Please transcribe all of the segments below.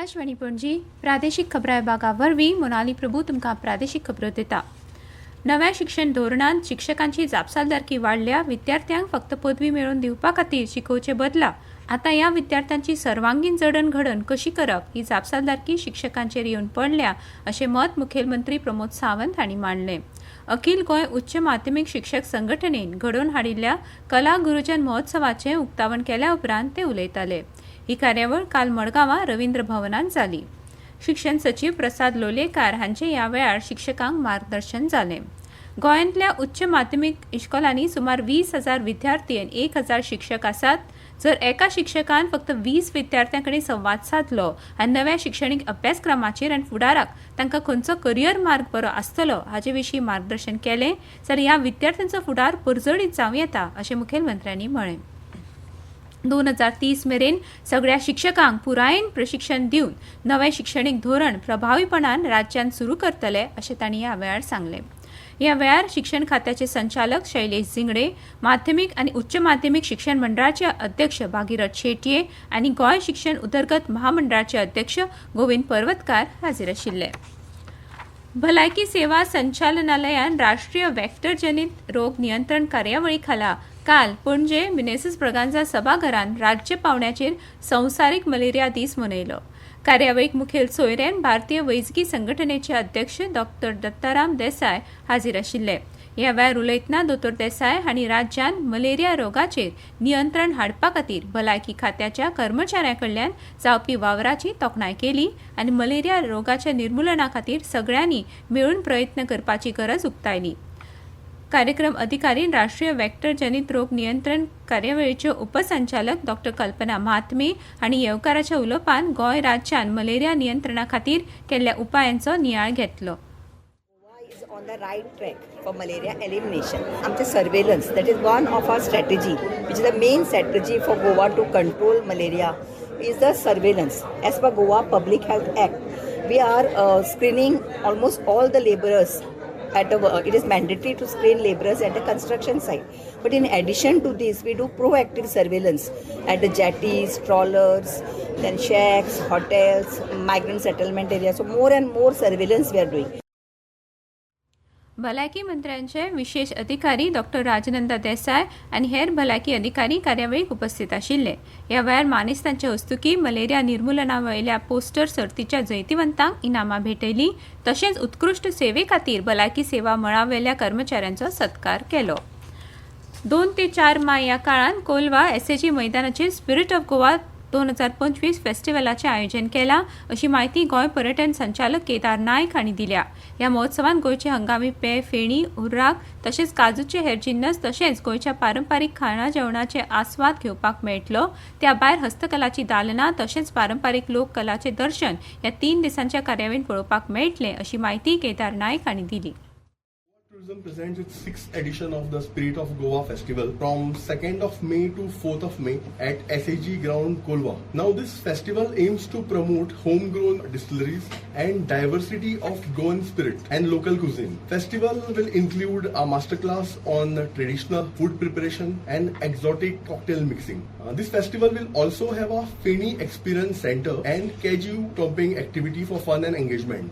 आकाशवाणी पणजी प्रादेशीक खबरां विभागा वरवीं मोनाली प्रभू तुमकां प्रादेशीक खबरो दिता। नव्या शिक्षण धोरणांत शिक्षकांची जापसालदारकी वाडल्या। विद्यार्थ्यांक फक्त पदवी मेळोवन दिवपा खातीर शिकोवचे बदला आतां ह्या विद्यार्थ्यांची सर्वांगीण जडणघडण कशी करप ही जापसालदारकी शिक्षकांचेर येवन पडल्या अशें मत मुखेलमंत्री प्रमोद सावंत हांणी मांडलें। अखिल गोंय उच्च माध्यमीक शिक्षक संघटनेन घडोवन हाडिल्ल्या कला गुरुजन महोत्सवाचें उक्तावण केल्या उपरांत ते उलयताले। ही कार्यावळ काल मडगांवां रवींद्र भवनांत जाली। शिक्षण सचिव प्रसाद लोलयेकार हांचे ह्या वेळार शिक्षकांक मार्गदर्शन जालें। गोंयांतल्या उच्च माध्यमीक इश्कोलांनी सुमार 20,000 विद्यार्थी आनी 1,000 शिक्षक आसात। जर एका शिक्षकान फक्त 20 विद्यार्थ्यां कडेन संवाद साधलो आनी नव्या शिक्षणीक अभ्यासक्रमाचेर आनी फुडाराक तांकां खंयचो करियर मार्ग बरो आसतलो हाचे विशीं मार्गदर्शन केलें जाल्यार ह्या विद्यार्थ्यांचो फुडार परजळीत जावं येता अशें मुखेलमंत्र्यांनी म्हळें। 2030 मेरेन सगळ्या शिक्षकांक पुरायेन प्रशिक्षण दिवन नवें शिक्षणीक धोरण प्रभावीपणान राज्यांत सुरू करतले अशें तांणी ह्या वेळार सांगलें। ह्या वेळार शिक्षण खात्याचे संचालक शैलेश जिंगडे, माध्यमीक आनी उच्च माध्यमीक शिक्षण मंडळाचे अध्यक्ष भागीरथ शेटये आनी गोंय शिक्षण उदरगत महामंडळाचे अध्यक्ष गोविंद पर्वतकार हाजीर आशिल्ले। भलायकी सेवा संचालनालयान राष्ट्रीय व्हेक्टर जनीत रोग नियंत्रण कार्यावळी खाला काल पणजे मिनेसिस ब्रगांझा सभाघरांत राज्य पावण्याचेर संवसारीक मलेरिया दीस मनयलो। कार्यावळीक मुखेल सोयऱ्यान भारतीय वैजकी संघटनेचे अध्यक्ष डॉ. दत्ताराम देसाय हाजीर आशिल्ले। ह्या वेळार उलयतना डॉ. देसाय हांणी राज्यांत मलेरिया रोगाचेर नियंत्रण हाडपा खातीर भलायकी खात्याच्या कर्मचाऱ्यां कडल्यान जावपी वावराची तोखणाय केली आनी मलेरिया रोगाच्या निर्मुलना खातीर सगळ्यांनी मेळून प्रयत्न करपाची गरज उक्तायली। कार्यक्रम अधिकारीन राष्ट्रीय व्हेक्टर जनीत रोग नियंत्रण कार्यावळीच्यो उपसंचालक डॉ. कल्पना महात्मे हांणी येवकाराच्या उलोवपान गोंय राज्यान मलेरिया नियंत्रणा खातीर केल्ल्या उपायांचो नियाळ घेतलो। On the right track for malaria elimination. Amche surveillance, that is one of our strategy, which is the main strategy for Goa to control malaria, is the surveillance. As per Goa Public Health Act, we are screening almost all the labourers at it is mandatory to screen labourers at the construction site. But in addition to this, we do proactive surveillance at the jetties, trawlers, then shacks, hotels, migrant settlement areas. So more and more surveillance we are doing. भलायकी मंत्र्यांचे विशेष अधिकारी डॉ. राजनंदा देसाय आनी हेर भलायकी अधिकारी कार्यावळीक उपस्थित आशिल्ले। ह्या वेळार मानेस्तांचे हस्तुकी मलेरिया निर्मुलना वयल्या पोस्टर सर्तीच्या जैतिवंतांक इनामां भेटयली तशेंच उत्कृश्ट सेवे खातीर भलायकी सेवा मळावेल्या कर्मचाऱ्यांचो सत्कार केलो। 2 ते 4 माय ह्या काळान कोलवा एसएजी मैदानाचेर स्पिरिट ऑफ गोवा 2025 फेस्टिवलाचें आयोजन केलां अशी माहिती गोंय पर्यटन संचालक केदार नायक हांणी दिल्या। ह्या महोत्सवांत गोंयचे हंगामी पेय, फेणी, उर्राक तशेंच काजूचे हेर जिन्नस तशेंच गोंयच्या पारंपारीक खाणा जेवणाचे आस्वाद घेवपाक मेळटलो। त्या भायर हस्तकलाची दालनां तशेंच पारंपारीक लोककलाचे दर्शन ह्या 3 दिसांच्या कार्यावळींत पळोवपाक मेळटलें अशी माहिती केदार नायक हांणी दिली। Tourism presents its 6th edition of the Spirit of Goa Festival from 2nd of May to 4th of May at SAG Ground, Kolwa. Now this festival aims to promote homegrown distilleries and diversity of Goan spirit and local cuisine. Festival will include a masterclass on traditional food preparation and exotic cocktail mixing. This festival will also have a Feni Experience Center and Keju topping activity for fun and engagement.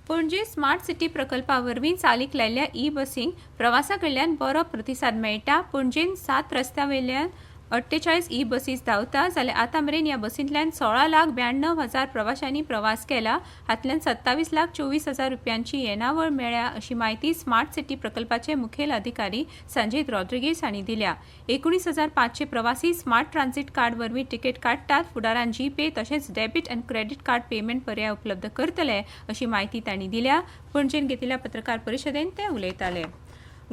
पणजे smart city प्रकल्पा वरवीं चालीक लायिल्ल्या ई-बसींक प्रवासा कडल्यान बरो प्रतिसाद मेळटा। पणजेन 7 रस्त्यां वयल्यान 48 ई-बसीस धांवता जाल्यार आतां मेरेन ह्या बसींतल्यान 16,92,000 प्रवाशांनी प्रवास केला। हातूंतल्यान 27,24,000 रुपयांची येणावळ मेळ्ळ्या अशी माहिती स्मार्ट सिटी प्रकल्पाचे मुखेल अधिकारी संजीत रॉड्रिगीस हांणी दिल्या। 19,500 प्रवासी स्मार्ट ट्रान्झिट कार्ड वरवीं तिकेट काडटात। फुडारान जीपे तशेंच डेबिट आनी क्रेडिट कार्ड पेमेंट पर्याय उपलब्ध करतले अशी माहिती तांणी दिल्या। पणजेन घेतिल्ल्या पत्रकार परिशदेंत ते उलयताले।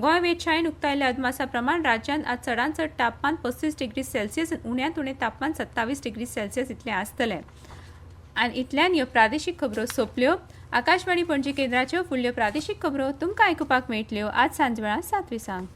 गोंय वेधशाळेन उक्तायल्ल्या अदमासा प्रमाण राज्यांत आज चडांत चड तापमान 35 डिग्री सेल्सियस आनी उण्यांत उणें तापमान 27 डिग्री सेल्सियस इतलें आसतलें। आनी इतल्यान ह्यो प्रादेशीक खबरो सोंपल्यो। आकाशवाणी पणजी केंद्राच्यो फुडल्यो प्रादेशीक खबरो तुमकां आयकुपाक मेळटल्यो आज सांजवेळा 7 सांज।